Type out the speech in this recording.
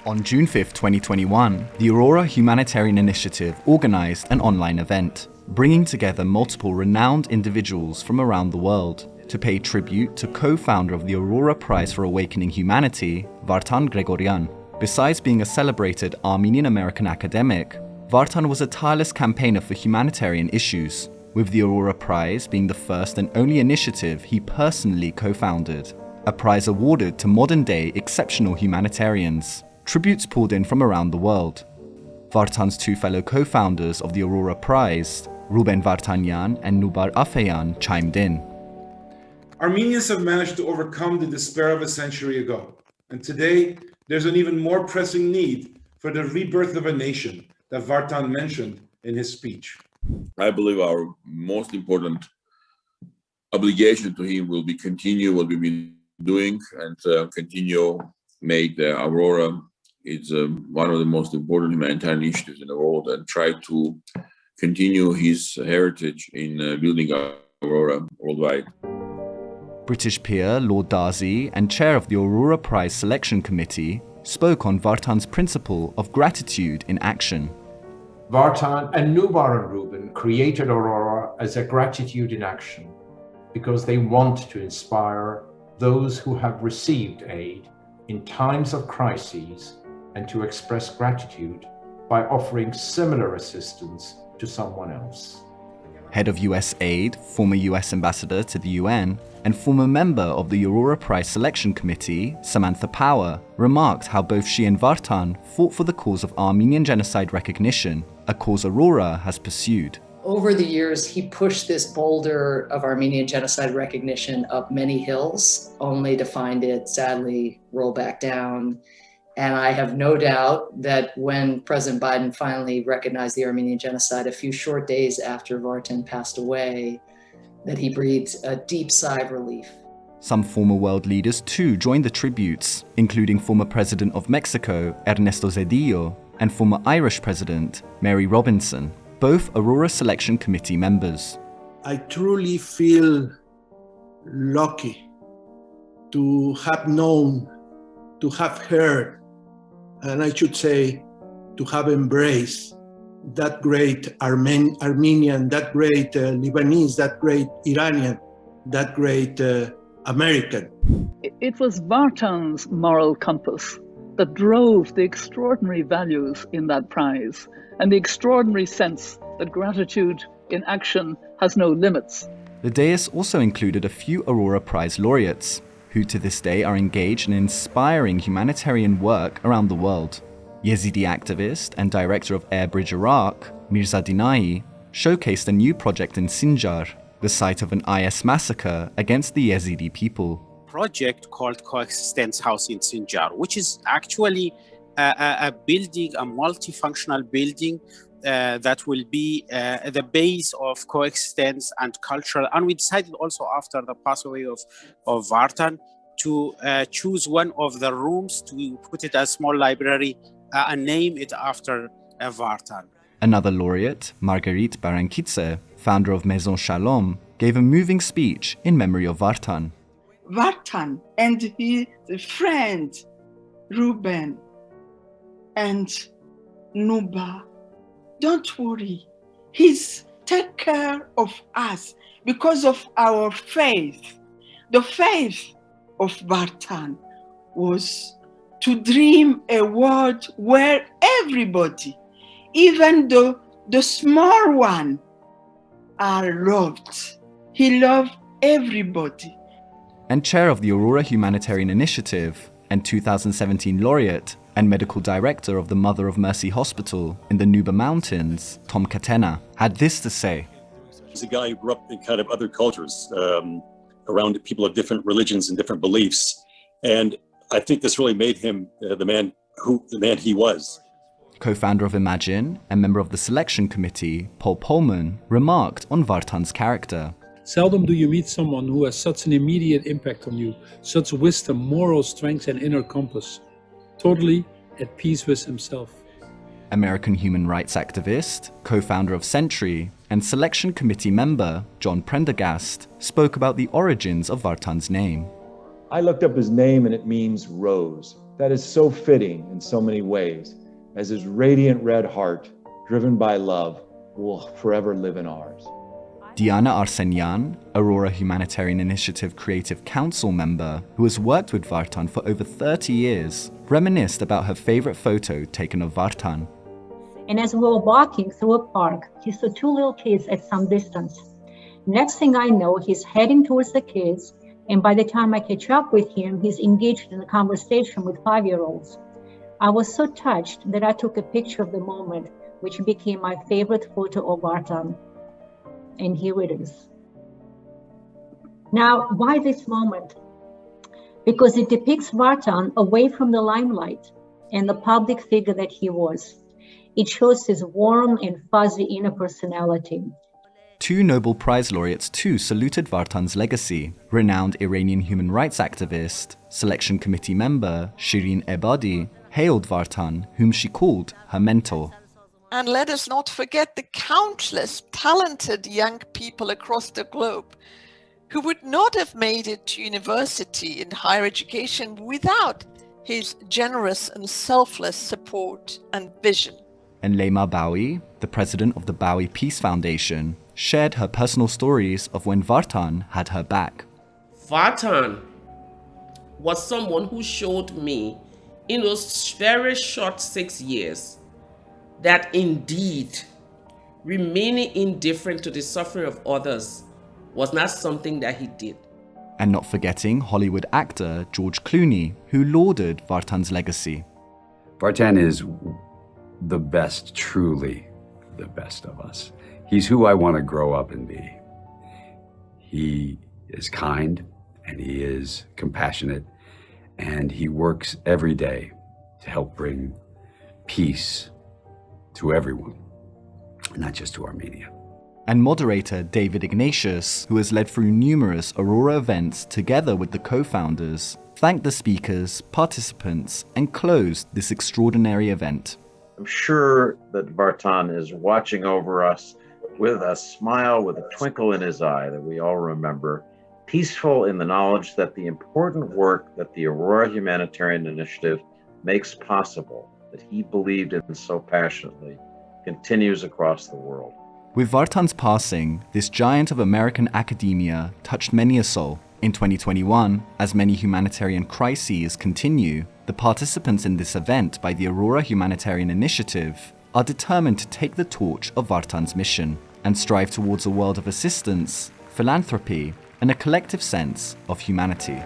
On June 5, 2021, the Aurora Humanitarian Initiative organized an online event, bringing together multiple renowned individuals from around the world to pay tribute to co-founder of the Aurora Prize for Awakening Humanity, Vartan Gregorian. Besides being a celebrated Armenian-American academic, Vartan was a tireless campaigner for humanitarian issues, with the Aurora Prize being the first and only initiative he personally co-founded, a prize awarded to modern-day exceptional humanitarians. Tributes poured in from around the world. Vartan's two fellow co-founders of the Aurora Prize, Ruben Vartanyan and Nubar Afeyan, chimed in. Armenians have managed to overcome the despair of a century ago, and today there's an even more pressing need for the rebirth of a nation that Vartan mentioned in his speech. I believe our most important obligation to him will be continue what we've been doing and continue make the Aurora is one of the most important humanitarian initiatives in the world and try to continue his heritage in building Aurora worldwide. British peer Lord Darcy and chair of the Aurora Prize Selection Committee spoke on Vartan's principle of gratitude in action. Vartan and Nubar and Ruben created Aurora as a gratitude in action because they want to inspire those who have received aid in times of crises and to express gratitude by offering similar assistance to someone else. Head of US Aid, former US Ambassador to the UN, and former member of the Aurora Prize Selection Committee, Samantha Power, remarked how both she and Vartan fought for the cause of Armenian genocide recognition, a cause Aurora has pursued. Over the years, he pushed this boulder of Armenian genocide recognition up many hills, only to find it sadly roll back down. And I have no doubt that when President Biden finally recognized the Armenian genocide a few short days after Vartan passed away, that he breathed a deep sigh of relief. Some former world leaders too joined the tributes, including former President of Mexico, Ernesto Zedillo, and former Irish President, Mary Robinson, both Aurora Selection Committee members. I truly feel lucky to have known, to have heard, and I should say, to have embraced that great Armenian, that great Lebanese, that great Iranian, that great American. It was Vartan's moral compass that drove the extraordinary values in that prize and the extraordinary sense that gratitude in action has no limits. The dais also included a few Aurora Prize laureates, who to this day are engaged in inspiring humanitarian work around the world. Yazidi activist and director of Airbridge Iraq, Mirza Dinai, showcased a new project in Sinjar, the site of an IS massacre against the Yazidi people. Project called Coexistence House in Sinjar, which is actually a building, a multifunctional building that will be the base of coexistence and cultural. And we decided also after the passaway of Vartan to choose one of the rooms to put it as a small library and name it after Vartan. Another laureate, Margherita Baranquitsa, founder of Maison Shalom, gave a moving speech in memory of Vartan. Vartan and his friend Ruben and Nuba, don't worry, he's take care of us because of our faith. The faith of Vartan was to dream a world where everybody, even the small one, are loved. He loved everybody. And chair of the Aurora Humanitarian Initiative and 2017 laureate and medical director of the Mother of Mercy Hospital in the Nuba Mountains, Tom Catena, had this to say. He's a guy who grew up in kind of other cultures, around people of different religions and different beliefs. And I think this really made him the man he was. Co-founder of Imagine and member of the selection committee, Paul Pullman, remarked on Vartan's character. Seldom do you meet someone who has such an immediate impact on you, such wisdom, moral strength and inner compass. Totally at peace with himself. American human rights activist, co-founder of Century, and selection committee member John Prendergast spoke about the origins of Vartan's name. I looked up his name and it means rose. that is so fitting in so many ways, as his radiant red heart, driven by love, will forever live in ours. Diana Arsenyan, Aurora Humanitarian Initiative Creative Council member who has worked with Vartan for over 30 years, reminisced about her favorite photo taken of Vartan. And as we were walking through a park, he saw two little kids at some distance. Next thing I know, he's heading towards the kids, and by the time I catch up with him, he's engaged in a conversation with 5-year-olds. I was so touched that I took a picture of the moment, which became my favorite photo of Vartan. And here it is. Now, why this moment? Because it depicts Vartan away from the limelight and the public figure that he was. It shows his warm and fuzzy inner personality. 2 Nobel Prize laureates too saluted Vartan's legacy. Renowned Iranian human rights activist, selection committee member Shirin Ebadi hailed Vartan, whom she called her mentor. And let us not forget the countless talented young people across the globe who would not have made it to university and higher education without his generous and selfless support and vision. And Leima Bawi, the president of the Bawi Peace Foundation, shared her personal stories of when Vartan had her back. Vartan was someone who showed me in those very short 6 years that indeed remaining indifferent to the suffering of others was not something that he did. And not forgetting Hollywood actor George Clooney, who lauded Vartan's legacy. Vartan is the best, truly the best of us. He's who I want to grow up and be. He is kind and he is compassionate and he works every day to help bring peace to everyone, not just to Armenia. And moderator David Ignatius, who has led through numerous Aurora events together with the co-founders, thanked the speakers, participants, and closed this extraordinary event. I'm sure that Vartan is watching over us with a smile, with a twinkle in his eye that we all remember, peaceful in the knowledge that the important work that the Aurora Humanitarian Initiative makes possible, that he believed in so passionately, continues across the world. With Vartan's passing, this giant of American academia touched many a soul. In 2021, as many humanitarian crises continue, the participants in this event by the Aurora Humanitarian Initiative are determined to take the torch of Vartan's mission and strive towards a world of assistance, philanthropy, and a collective sense of humanity.